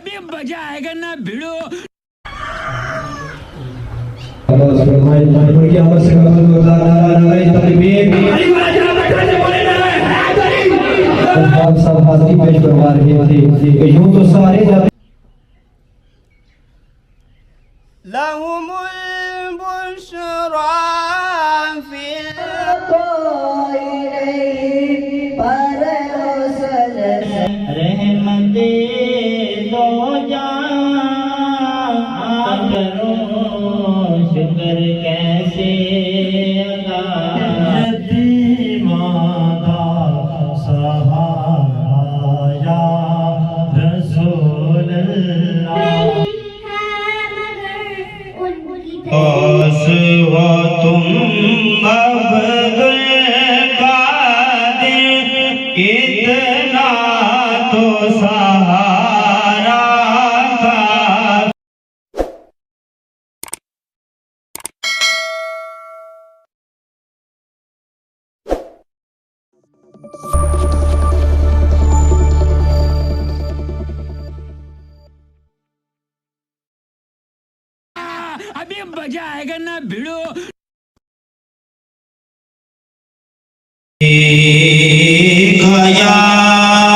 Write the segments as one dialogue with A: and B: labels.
A: ابھی بجائے گا نا بھیڑو
B: سب حاضری پیش کروا رہے تھے یوں تو سارے جاتے
C: لهم البشرى في
D: رحمت دو جان کرو شکر کیسے ادا یتیماں دا سہارا یا رسول اللہ آس و تم عبد القادر اتنا تو سہارا تھا
A: ابھی بجائے گا نا بھیڑو
D: کھایا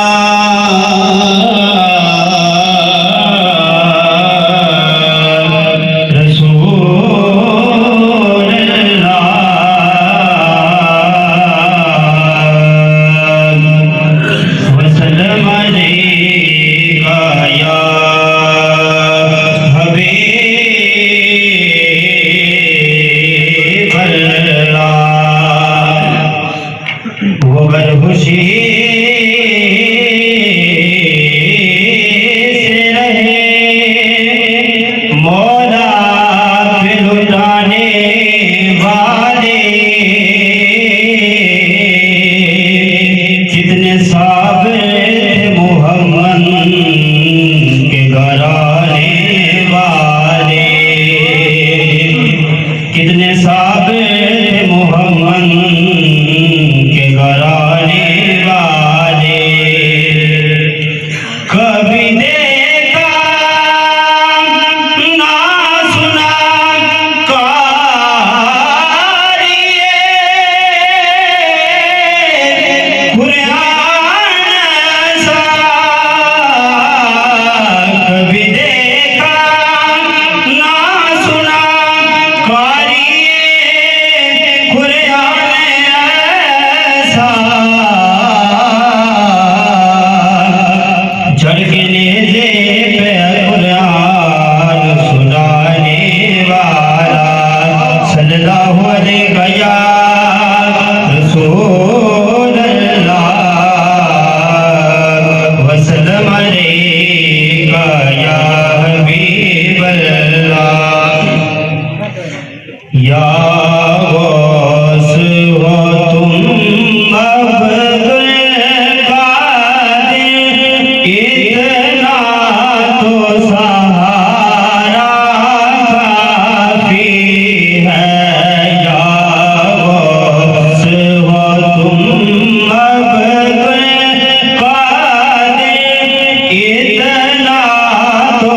D: تو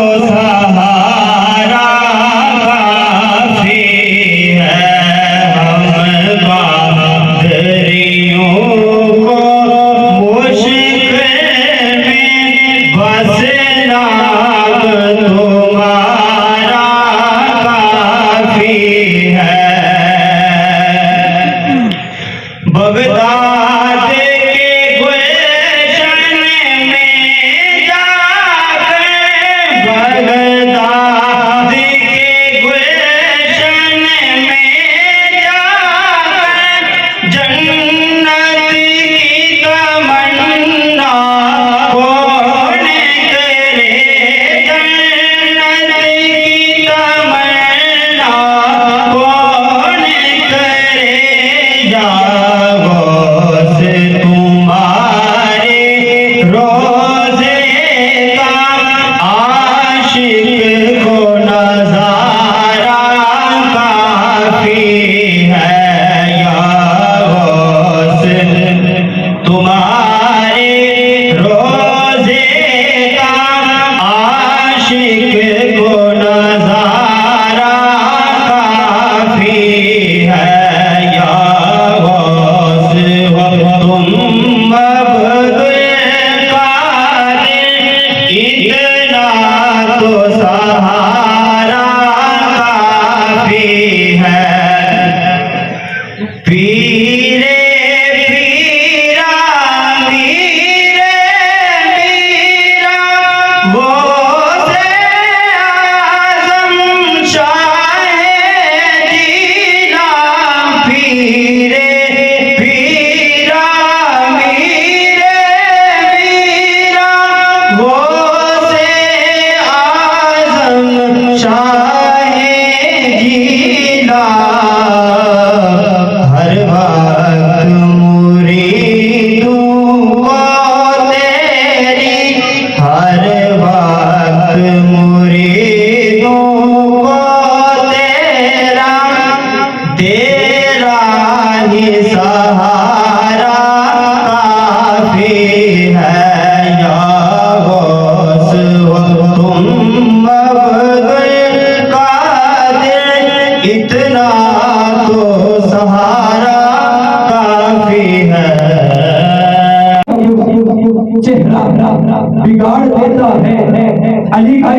B: دیتا ہے علی کا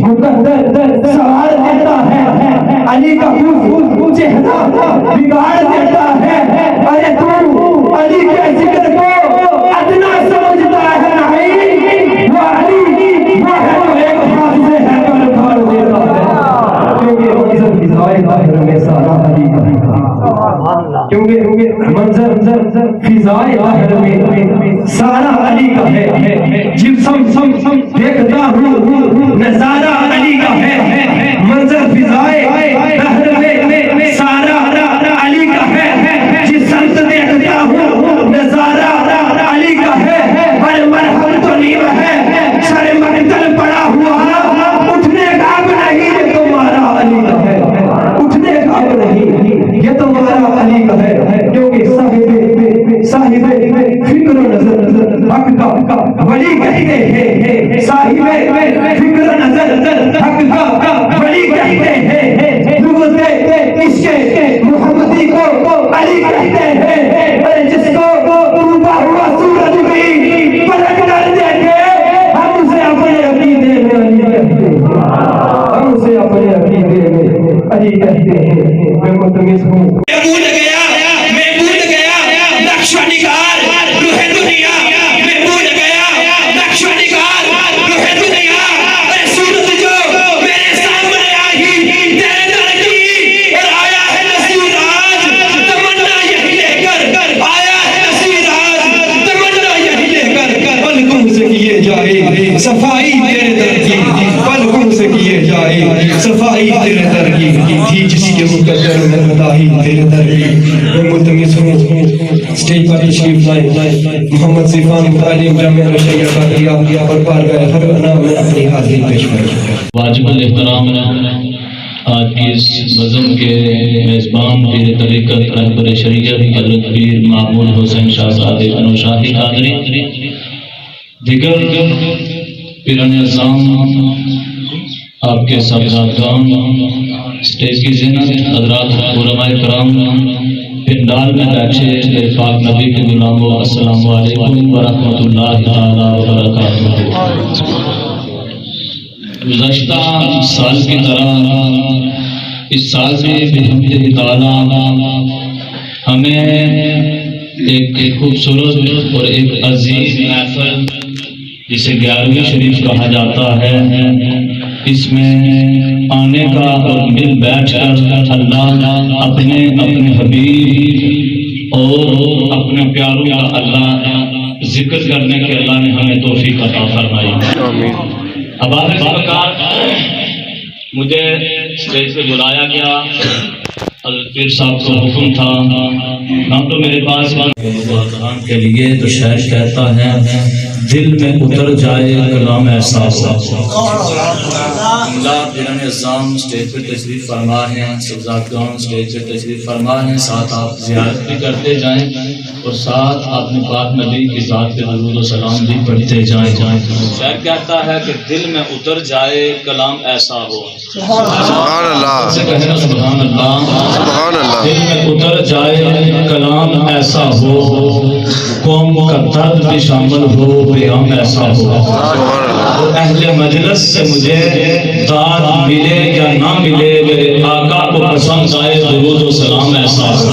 B: مقدر سوال دیتا ہے علی کا چہرہ بگاڑ دیتا ہے ارے تو علی کے ذکر کو ادنا سمجھتا ہے نہیں وہ علی وہ ہے تو ایک ہاتھ سے ہے پر پھاڑ دیتا ہے کیونکہ منظر فضائے ظاہر میں سارا علی کا کیونکہ منظر فضائے ظاہر میں سارا علی کا ہے جسم دیکھتا ہوں نظارہ علی کا ہے منظر فضائے ظاہر میں سارا علی کا ہے جسم دیکھتا ہوں نظارہ علی کا ہے ہر مرحم تو نیم ہے سر مقتل پڑا ہوا اٹھنے کا اب نہیں یہ تمہارا علی کا ہے اٹھنے کا اب نہیں یہ تمہارا علی کا ہے کیونکہ صاحب فکر و نظر حق کا ولی کہتے ہیں صاحب فکر و نظر حق کا ولی کہتے ہیں لغت عشق محمدی کو علی کہتے ہیں جس کو ڈوبا ہوا سورج بھی پلٹ کر دیکھے ہم اسے اپنے عقیدے میں علی کہتے ہیں ہم اسے اپنے عقیدے میں علی کہتے ہیں میں متمس ہوں صفائی تیرے در کی پلکوں سے کیے جائے صفائی تیرے در کی تھی جس کے مقدر میں بتائی تیرے در کی میں ملتمس ہوں سٹیج پر تشریف لائے محمد زیفان تعلیم جامعہ رشیہ کا اور بارگاہ حق انام میں اپنی حاضری پیش کریں
E: واجب الاحترام آج کی اس نظم کے میزبان پیر طریقت رہبر شریعت حضرت پیر معمول حسین شاہزاد انو شاہی قادری دیگر پیران اعظام آپ کے صاحبزادگان اسٹیج کی زینت حضرات علماء کرام پنڈال میں بیٹھے میرے پاک نبی کے غلاموں السلام علیکم ورحمۃ اللہ تعالی وبرکاتہ گزشتہ سال کی طرح اس سال بھی بحمدہ تعالی ہمیں ایک خوبصورت اور ایک عظیم محفل جسے 11ویں شریف کہا جاتا ہے اس میں آنے کا اور مل بیٹھ کر اللہ اپنے حبیب اور اپنے پیاروں کا اللہ ذکر کرنے کے اللہ نے ہمیں توفیق عطا فرمائی. اب آپ مجھے اسٹیج پہ بلایا گیا حضرت پیر صاحب کو حکم تھا نام تو میرے پاس کے لیے تو شاعر کہتا ہے دل میں اتر جائے کلام ایسا پیران اعظام اسٹیج پہ تشریف فرما ہے صاحبزادگان اسٹیج پہ تشریف فرما ہے ساتھ آپ زیارت بھی کرتے جائیں اور ساتھ اپنے پاک نبی کی ذات پہ درود و سلام بھی پڑھتے جائیں. شاعر کہتا ہے کہ دل میں اتر جائے کلام ایسا ہو. سبحان اللہ سبحان اللہ. دل میں اتر جائے کلام ایسا ہو قوم کا درد بھی شامل ہو پیام ایسا ہو. اہل مجلس سے مجھے داد ملے یا نہ ملے میرے آقا کو پسند آئے درود و سلام ایسا ہو.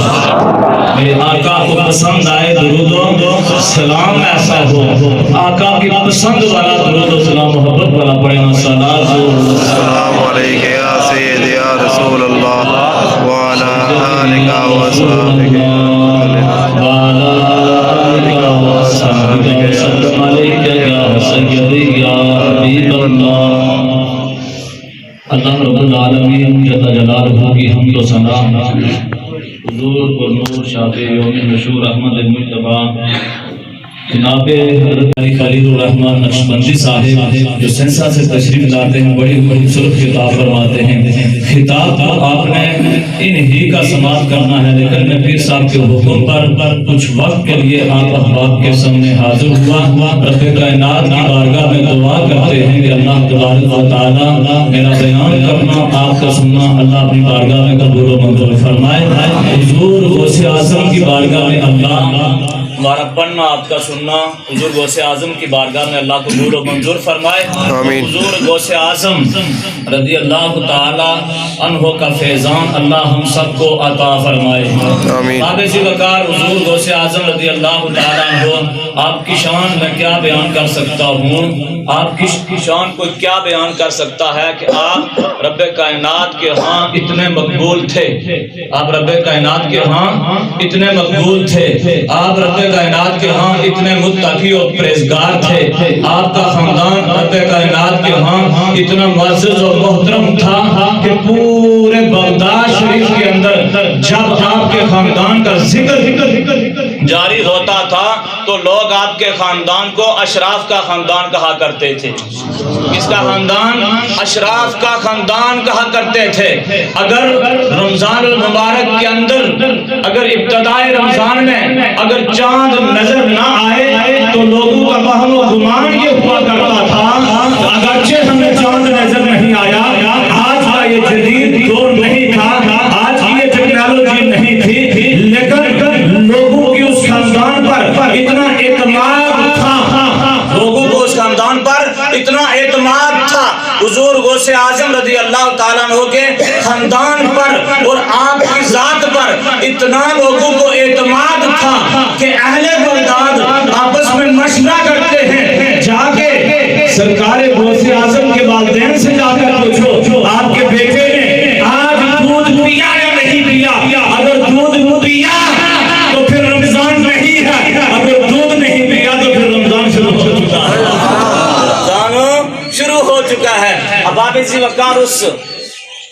E: میرے آقا کو پسند آئے درود و سلام ایسا ہو. آقا کی پسند والا درود و سلام محبت والا پڑھنا صلوات السلام علیکہ یا سیدی یا رسول اللہ وعلا آلکہ وصحبہ وعلا آلکہ وصحبہ وسلم علیکہ یا سیدی یا حبیب اللہ. اللہ رب العالمین جل جلالہ کی حمد و ثنا حضور و نور شافع یوم نشور احمد المجتبی جناب حضرت خلیل الرحمن نقشبندی صاحب جو سنسا سے تشریف لاتے ہیں بڑی خوبصورت خطاب فرماتے ہیں. خطاب تو آپ نے انہی کا سماعت کرنا ہے لیکن میں پیر صاحب کے حکم پر کچھ وقت کے لیے آپ احباب کے سامنے حاضر ہوا. رب کائنات کی بارگاہ میں دعا کرتے ہیں کہ اللہ تبارک و تعالی میرا بیان کرنا آپ کا سننا اللہ اپنی بارگاہ میں قبول و منظور فرمائے. حضور غوث اعظم کی بارگاہ میں اللہ ہمارا پڑھنا آپ کا سننا حضور غوث اعظم کی بارگاہ میں اللہ قبول و منظور فرمائے. حضور غوث اعظم رضی اللہ تعالی عنہ کا فیضان اللہ ہم سب کو عطا فرمائے. باب ذی وقار حضور غوث اعظم رضی اللہ تعالی عنہ، آپ کی شان میں کیا بیان کر سکتا ہوں. آپ کی شان کو کیا بیان کر سکتا ہے کہ آپ رب کائنات کے ہاں اتنے مقبول تھے. آپ رب کائنات کے ہاں اتنے مقبول تھے. آپ رب کائنات کے ہاں اتنے متقی اور پرہیزگار تھے. آپ کا خاندان رب کائنات کے ہاں اتنا معزز اور محترم تھا کہ پورے بغداد شریف کے اندر جب آپ کے خاندان کا ذکر جاری ہوتا تھا تو لوگ آپ کے خاندان کو اشراف کا خاندان کہا کرتے تھے. کس کا خاندان؟ اشراف کا خاندان کہا کرتے تھے. اگر رمضان المبارک کے اندر اگر ابتدائے رمضان میں اگر چاند نظر نہ آئے تو لوگوں کا وہم و گمان یہ ہوا کرتا تھا اگرچہ ہمیں چاند نظر نہیں آیا. آج کا یہ جدید دور نہیں تھا، آج کی یہ ٹیکنالوجی نہیں تھی، لیکن لوگوں کی اس خاندان پر اتنا اعتماد تھا، لوگوں کو اس خاندان پر اتنا اعتماد تھا. حضور غوث اعظم رضی اللہ تعالیٰ عنہ کے خاندان پر اور آپ کی ذات پر اتنا لوگوں کو اعتماد تھا کہ اہل بغداد آپس میں مشورہ کرتے ہیں، جا کے سرکار غوث اعظم کے والدین سے جا کر پوچھو آپ کے بیٹے نے آج دودھ پیا یا نہیں پیا. اگر دودھ پیا تو پھر رمضان نہیں ہے، اگر دودھ نہیں پیا تو پھر رمضان شروع ہو چکا ہے. رمضان شروع ہو چکا ہے. اب آپ ذی وقار اس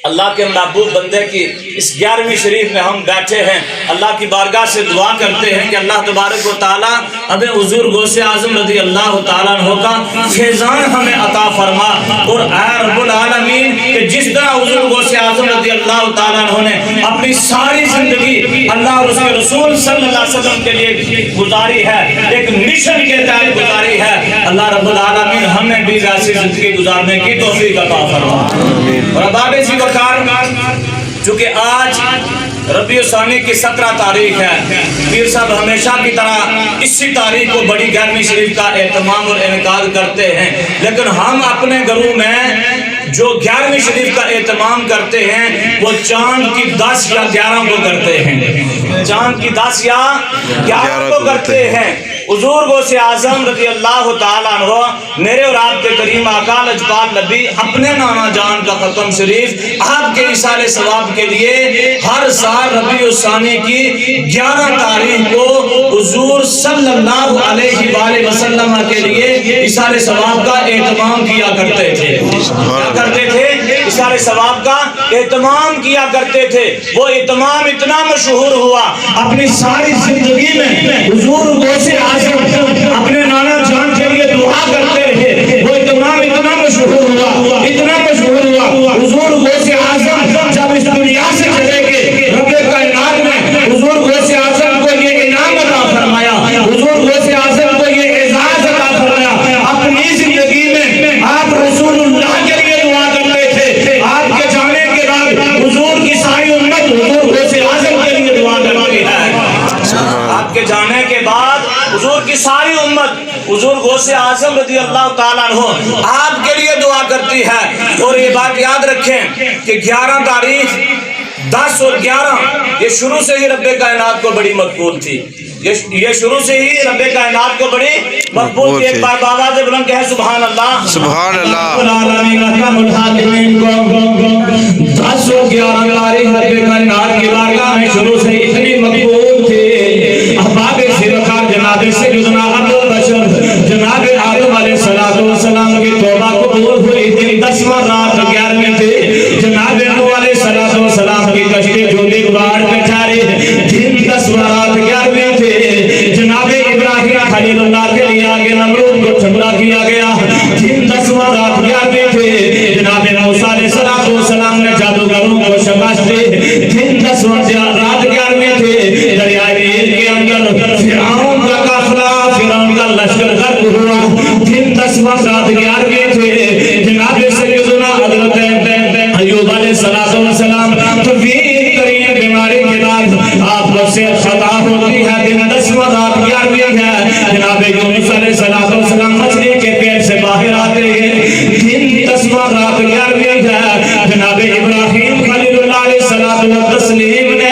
E: اللہ کے محبوب بندے کی اس 11ویں شریف میں ہم بیٹھے ہیں. اللہ کی بارگاہ سے دعا کرتے ہیں کہ اللہ تبارک و تعالیٰ اب حضور غوث اعظم رضی اللہ تعالیٰ عنہ کا فیضان ہمیں عطا فرما. اور اے رب العالمین کہ جس طرح حضور غوث اعظم رضی اللہ تعالیٰ عنہ نے اپنی ساری زندگی اللہ اور اس کے رسول صلی اللہ علیہ وسلم کے لیے گزاری ہے، ایک مشن کے تحت گزاری ہے، اللہ رب العالمین ہمیں بھی ایسی زندگی گزارنے کی توفیق عطا فرما. اور اب آپ اسی چونکہ آج ربیع الثانی کی 17 تاریخ ہے، پیر صاحب ہمیشہ کی طرح اسی تاریخ کو بڑی 11ویں شریف کا اہتمام اور انعقاد کرتے ہیں، لیکن ہم اپنے گھروں میں جو 11ویں شریف کا اہتمام کرتے ہیں وہ چاند کی 10 یا 11 کو کرتے ہیں. چاند کی 10 یا 11 کو کرتے ہیں. حضور غوث اعظم رضی اللہ تعالیٰ عنہ میرے اور آپ کے کریم آقا لجپال نبی اپنے نانا جان کا ختم شریف آپ کے ایصال ثواب کے لیے ہر سال ربیع الثانی کی 11 تاریخ کو حضور صلی اللہ علیہ وآلہ وسلم کے لیے ایصال ثواب کا اہتمام کیا کرتے تھے. کیا کرتے تھے؟ ایصال ثواب کا اہتمام کیا کرتے تھے. وہ اہتمام اتنا مشہور ہوا اپنی ساری زندگی میں حضور غوث اپنے نانا جان کے لیے دعا کرتے رہے. وہ اہتمام اتنا مشہور ہوا، اتنا مشہور ہوا. حضور غوث اعظم جب اس دنیا سے چلے گئے رب کائنات میں حضور غوث اعظم کو یہ انعام عطا فرمایا، حضور غوث اعظم کو یہ اعزاز عطا فرمایا. اپنی زندگی میں آپ رسول اللہ کے لیے دعا کرتے تھے. آپ کے جانے کے بعد حضور کی ساری امت حضور غوث اعظم کے لیے دعا کرتی ہے. آپ کے جانے کے بعد حضور کی ساری امت حضور غوث اعظم رضی اللہ تعالیٰ عنہ آپ کے لیے دعا کرتی ہے. اور یہ بات یاد رکھیں کہ 11 تاریخ 10 اور 11 یہ شروع سے ہی رب کائنات کو بڑی مقبول تھی. یہ شروع سے ہی رب کائنات کو بڑی مقبول تھی. ایک بار بآواز بلند کہے سبحان اللہ،
D: سبحان اللہ.
E: 10 اور 11 تاریخ رب کائنات کی بارگاہ میں شروع سے اتنی مقبول تھی. احباب ذی وقار جناب سیدنا ابو بشر جناب آدم علیہ السلام کی توبہ قبول ہوئی تھی. 10واں رات 11ویں تھی. جناب نوح علیہ السلام کی کشتی جولی باڑ میں جاری دن 10واں رات 11ویں تھی. جناب ابراہیم خلیل اللہ کے لیے آگے نمرود کو ٹھنڈا کیا گیا دن 10واں رات 11ویں تھی. جناب موسیٰ علیہ السلام نے جادوگروں کو شکست دی دن 10واں رات 11ویں تھی. دریائے نیل کے اندر فرعون کا قافلہ فرعون کا لشکر غرق ہوا دن 10واں رات 11ویں تھی. جناب سیدنا حضرت ایوب علیہ السلام طویل ترین بیماری کے بعد آپ لوگ سے خطا ہوتی ہے دن 10واں رات 11ویں
D: 11ویں ہے جناب ابراہیم خلیل اللہ علیہ السلام و تسلیم نے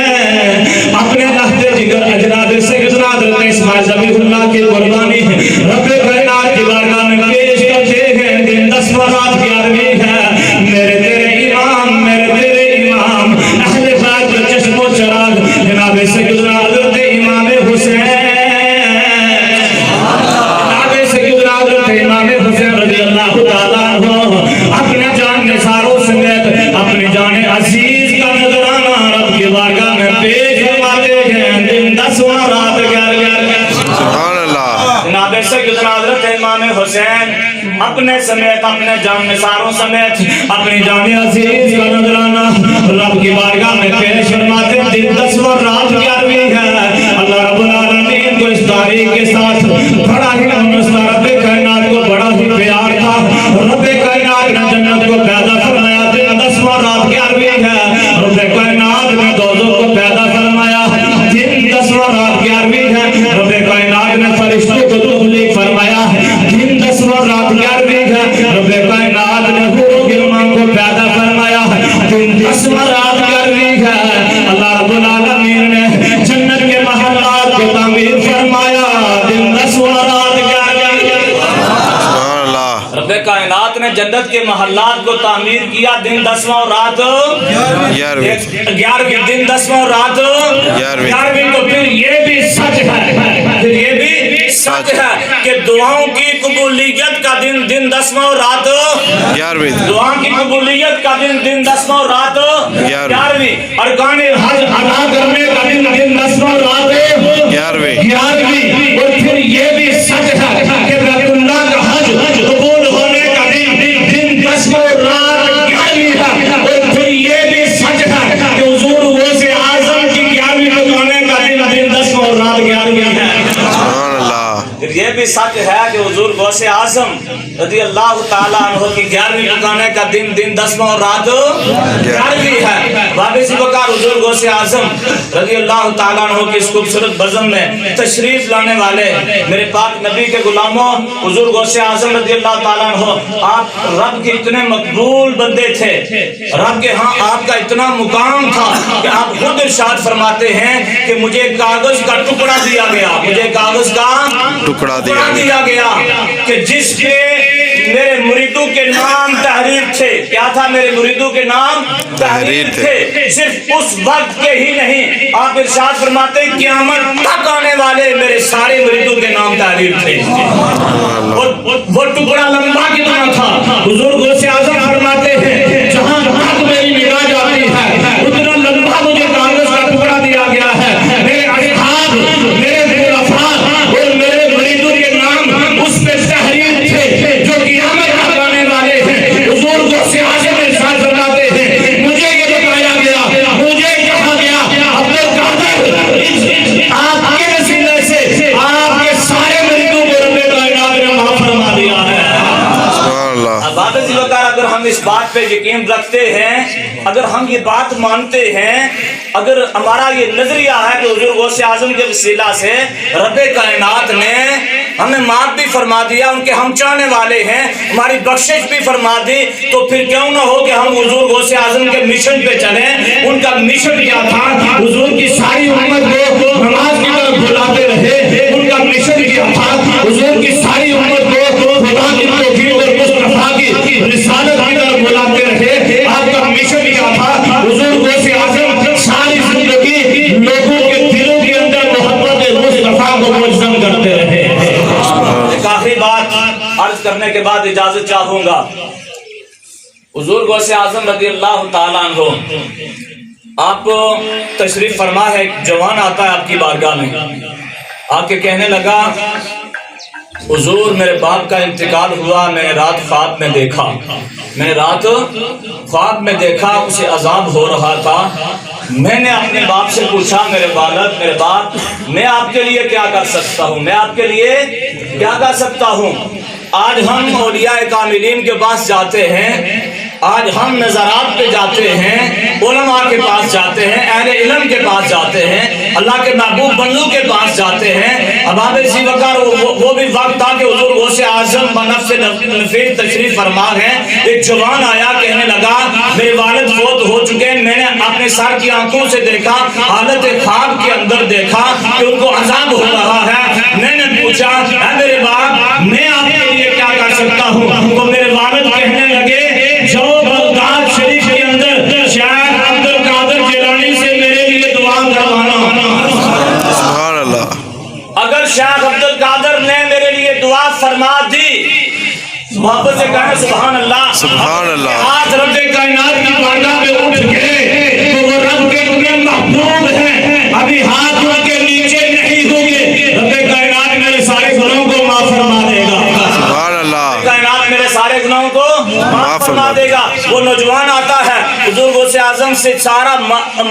D: اپنے لہد جگر جناب سیدنا حضرت اسماعیل ذبیح اللہ کی قربانی رب کائنات کی بارگاہ میں پیش کرتے ہیں دن 10 رات 11ویں ہے میرے تیرے امام اہل بیت کا چشم و چراغ جناب سیدنا حضرت امام حسین رضی اللہ تعالیٰ عنہ اپنے جان نثاروں سمیت اپنی جان عزیز کا نذرانہ رب کی بارگاہ میں پیش فرماتے ہیں دن 10 رات 11
F: سبحان اللہ
D: جناب سیدنا حضرت امام حسین اپنے سمیت اپنے جان نثاروں سمیت اپنی جان عزیز کا نذرانہ رب کی بارگاہ میں پیش فرماتے ہیں دن 10 رات 11 ہے اللہ رب العالمین کو اس تاریخ کے ساتھ بڑا ہی رب کائنات کو بڑا ہی پیار تھا رب کائنات نے جنت کو پیدا فرمایا دن 10 رات 11 ہے رب کائنات نے دوزخ کو پیدا فرمایا دن 10 رات 11 ہے رب کائنات نے فرشتوں کو تخلیق فرمایا دن 10 رات 11 ہے رب کائنات نے حور و غلمان کو پیدا فرمایا دن 10 رات 11 ہے اللہ رب العالمین نے جنت کے محلات کو تعمیر فرمایا دن 10 رات 11 رب کائنات نے جنت کے محلات کو تعمیر کیا دن 10 رات 11 دن 10 رات 11 تو پھر یہ بھی سچ ہے کہ دعاؤں کی قبولیت کا دن 10 رات
F: 11
D: دعاؤں کی قبولیت کا دن 10 رات 11 ارکان حج ادا کرنے کا دن 10 رات 11 اور پھر یہ بھی سچ ہے کہ بیت اللہ کا حج قبول ہونے کا دن 10 رات 11 ہے اور پھر یہ بھی سچ ہے کہ حضور غوث اعظم کی 11ویں بتانے کا دن 10 رات 11 ہے یہ بھی سچ ہے کہ حضور غوث اعظم رضی اللہ تعالیٰ عنہ کی 11ویں بتانے کا دن 10 رات 11 ہے وابسی وقار حضور غوث اعظم رضی اللہ تعالیٰ عنہ کی اس خوبصورت بزم میں تشریف لانے والے میرے پاک نبی کے غلاموں حضور غوث اعظم رضی اللہ تعالیٰ عنہ آپ رب کے اتنے مقبول بندے تھے رب کے ہاں آپ کا اتنا مقام تھا کہ آپ خود ارشاد فرماتے ہیں کہ مجھے کاغذ کا ٹکڑا دیا گیا مجھے کاغذ کا ٹکڑا دیا گیا کہ جس پہ میرے مریدوں کے نام تحریر تھے کیا تھا میرے مریدوں کے نام تحریر تھے صرف اس وقت کے ہی نہیں آپ ارشاد فرماتے قیامت تک آنے والے میرے سارے مریدوں کے نام تحریر تھے وہ ٹکڑا لمبا کتنا تھا حضور غوث اعظم فرماتے ہیں جہاں تک میری معراج آتی ہے اتنا لمبا مجھے کاغذ کا ٹکڑا دیا گیا ہے میرے اصحاب میرے خلفاء اور میرے مریدوں کے نام اس پہ تحریر تھے جو قیامت تک آنے والے ہیں حضور غوث اعظم ارشاد فرماتے ہیں مجھے یہ بتایا گیا مجھے کہا گیا عبد القادر آپ کے وسیلے سے آپ کے سارے مریدوں کو رب کائنات نے معاف فرما دیا ہے اگر ہم اس بات پہ یقین رکھتے ہیں اگر ہم یہ بات مانتے ہیں اگر ہمارا یہ نظریہ ہے کہ حضور غوث اعظم کے وسیلہ سے رب کائنات نے ہمیں معاف بھی فرما دیا ان کے ہم چاہنے والے ہیں ہماری بخشش بھی فرما دی تو پھر کیوں نہ ہو کہ ہم حضور غوث اعظم کے مشن پہ چلیں ان کا مشن کیا تھا حضور کی ساری امت کو نماز کی طرف بلاتے رہے ان کا مشن کیا تھا حضور کی ساری امت کو خدا کی توفیق اور مصطفیٰ کی رسالت کی طرف بلاتے رہے آپ کا مشن کیا تھا حضور غوث اعظم ساری زندگی لوگوں کے دلوں کے اندر محبت مصطفیٰ کو مجسم کرتے رہے کافی بات عرض کرنے کے بعد اجازت چاہوں گا حضور غوث اعظم رضی اللہ تعالیٰ عنہ آپ تشریف فرما ہے جوان آتا ہے آپ کی بارگاہ میں آ کے کہنے لگا حضور میرے باپ کا انتقال ہوا میں نے رات خواب میں دیکھا میں نے رات خواب میں دیکھا اسے عذاب ہو رہا تھا میں نے اپنے باپ سے پوچھا میرے والد میرے باپ میں آپ کے لیے کیا کر سکتا ہوں میں آپ کے لیے کیا کر سکتا ہوں آج ہم اولیاء کاملین کے پاس جاتے ہیں آج ہم نظرات پہ جاتے ہیں، علماء کے پاس جاتے ہیں، اہل علم کے پاس جاتے ہیں، اللہ کے محبوب بندوں کے پاس جاتے ہیں۔ اباب ذی وقار وہ بھی وقت تھا کہ حضور غوث اعظم بنفس نفیس تشریف فرما ہیں۔ ایک جوان آیا، کہنے لگا میرے والد فوت ہو چکے ہیں، میں نے اپنے سر کی آنکھوں سے دیکھا، حالت خواب کے اندر دیکھا کہ ان کو عذاب ہو رہا ہے۔ میں نے پوچھا اے میرے باپ میں آپ کے لیے کیا کر سکتا ہوں؟ تو میرے والد کہنے لگے جو بغداد شریف کے اندر شیخ عبد القادر جیلانی سے میرے لیے دعا کروانا۔
F: سبحان اللہ۔
D: اگر شیخ عبد القادر نے میرے لیے دعا فرما دی، محبت سے کہیں سبحان اللہ،
F: سبحان اللہ۔
D: آج رب کائنات کی بارگاہ میں اٹھ گئے تو وہ رب کے اتنے محبوب ہیں، ابھی ہاتھ ان کے نیچے نہیں ہوں گے، رب کائنات میرے سارے گناہوں کو معاف فرما دے گا۔
F: سبحان اللہ۔
D: کائنات میرے سارے گناہوں کو معاف فرما دے گا۔ وہ نوجوان آتا ہے، حضور غوث اعظم سے سارا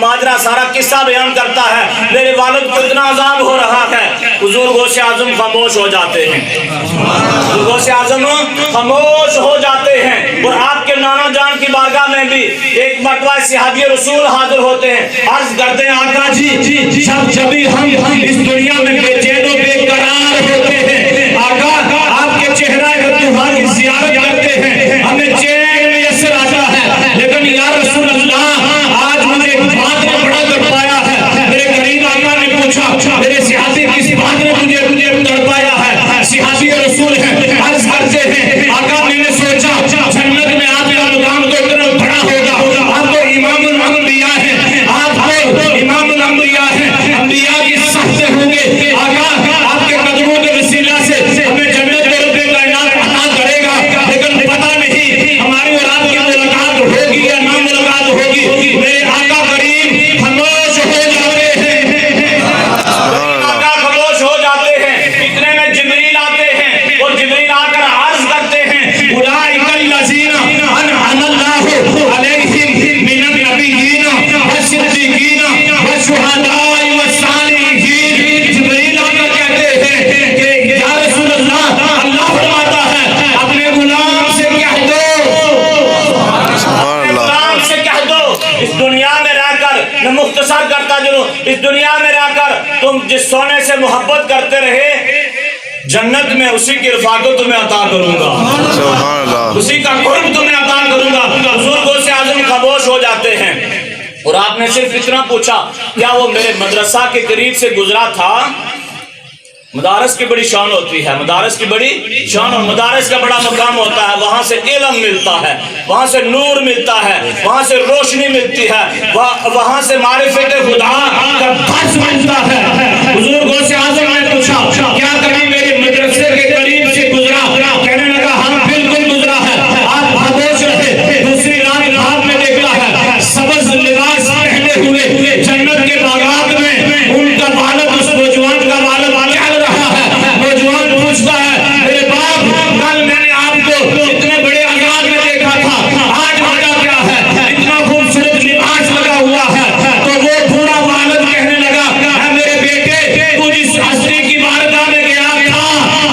D: ماجرا، سارا قصہ بیان کرتا ہے، میرے والد کو اتنا عذاب ہو رہا ہے۔ حضور غوث اعظم خاموش ہو جاتے ہیں، حضور غوث اعظم خاموش ہو جاتے ہیں۔ اور آپ کے نانا جان کی بارگاہ میں بھی ایک مرتبہ صحابی رسول حاضر ہوتے ہیں، عرض کرتے ہیں آقا جی جبھی ہم اس دنیا میں بے چین و بے قرار ہوتے ہیں، آقا آپ کے چہرہ رتوحان کی زیارت کرتے ہیں، ہمیں چین میسر آتا ہے، لیکن یا رسول اللہ آج مجھے ایک بات نے بڑا تڑپایا ہے۔ میرے قریب آقا نے پوچھا میرے صحابی کس بات نے مجھے تڑپایا ہے؟ صحابی رسول ہیں، عرض کرتے ہیں آقا میں نے سوچا جنت میں آپ کا مقام تو اتنا بڑا ہوگا، آپ تو امام الانبیاء ہیں، آپ تو امام الانبیاء ہیں، انبیاء کی صف سے ہوں گے، آقا آپ کے قدموں کے وسیلہ سے ہمیں جنت میں رب کائنات عطا کرے گا، لیکن پتہ نہیں ہماری اور آپ کی ملاقات ہوگی یا نہ ملاقات ہوگی۔ میرے آقا کریم خاموش ہو جاتے ہیں، آقا خاموش ہو جاتے ہیں۔ اتنے میں جبریل آتے ہیں اور جبریل آ کر عرض کرتے ہیں اولئک الذین انعم اللہ علیہم من النبیین والصدیقین والشہداء والصالحین۔ جبریل آ کر کہتے ہیں کہ یا رسول اللہ، اللہ فرماتا ہے اپنے غلام سے کہہ دو، غلام سے کہہ دو اس دنیا میں رہ کر، میں مختصر کرتا چلوں، اس دنیا میں رہ کر تم جس سونے سے محبت کرتے رہے، جنت میں اسی کی رفاقت تمہیں عطا کروں گا،
F: سبحان اللہ۔
D: اسی کا قرب تمہیں عطا کروں گا۔ حضور غوث اعظم خاموش ہو جاتے ہیں اور آپ نے صرف اتنا پوچھا کیا وہ میرے مدرسہ کے قریب سے گزرا تھا؟ مدارس کی بڑی شان ہوتی ہے، مدارس کی بڑی شان اور مدارس کا بڑا مقام ہوتا ہے، وہاں سے علم ملتا ہے، وہاں سے نور ملتا ہے، وہاں سے روشنی ملتی ہے، وہاں سے معرفت خدا کا درس ملتا ہے۔ حضور غوث اعظم نے پوچھا کیا کبھی میرے مدرسے کے قریب سے گزرا؟ کہنے لگا ہاں بالکل گزرا ہے۔ آپ خاموش رہے۔ دوسری رات خواب میں دیکھا ہے سبز لباس پہنے ہوئے جنت کے باغات میں ان کا والد، اس نوجوان کا والد چل رہا ہے۔ نوجوان پوچھتا ہے میرے باپ کل میں نے آپ کو اتنے بڑے انداز میں دیکھا تھا، آج وجہ کیا ہے؟ اتنا خوبصورت لباس لگا ہوا ہے۔ تو وہ بوڑھا والد کہنے لگا اے میرے بیٹے تو جس ہستی کی بارگاہ میں گیا تھا،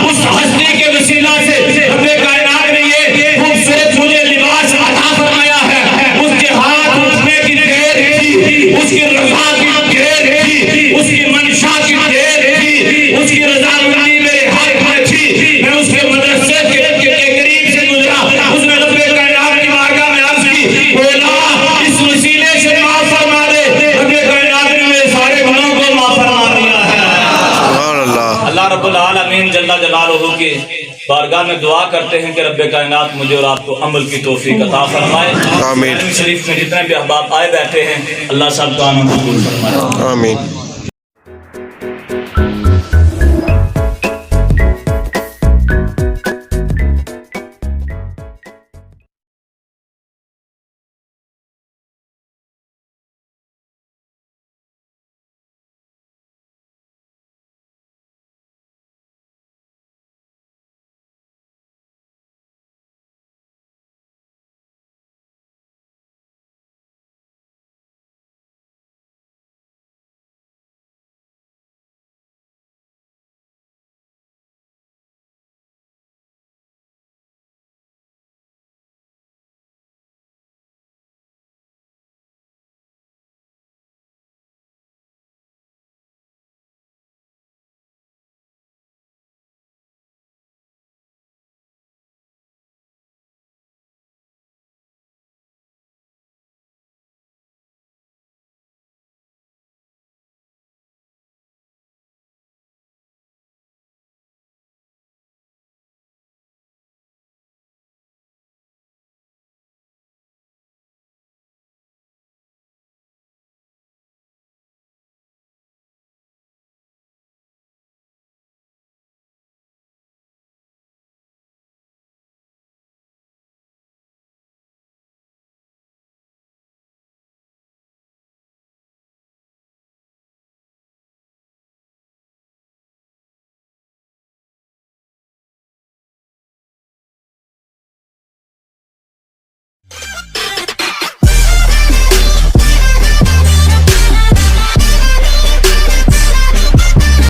D: اس ہستی کے وسیلہ سے رب کائنات نے یہ خوبصورت مجھے لباس عطا فرمایا ہے۔ اس کے ہاتھ اٹھنے کی دیر تھی، اس کی رضا کی دیر تھی، اس کی منشا کی دیر تھی، اس کی رضامندی میرے ہاتھ میں تھی۔ میں اس کے مدرسے کے قریب سے گزرا، اس نے رب کائنات کی بارگاہ میں عرض کی بولا اس وسیلے سے معاف فرما دے۔ رب کائنات نے میرے سارے گناہوں کو معاف فرما دیا ہے۔
F: سبحان اللہ۔
D: اللہ رب العالمین جل جلالہ کی بارگاہ میں دعا کرتے ہیں کہ رب کائنات مجھے اور آپ کو عمل کی توفیق عطا فرمائے۔
F: آمین۔
D: شریف میں جتنے بھی احباب آئے بیٹھے ہیں اللہ سب کا آمین قبول فرمائے۔
F: آمین۔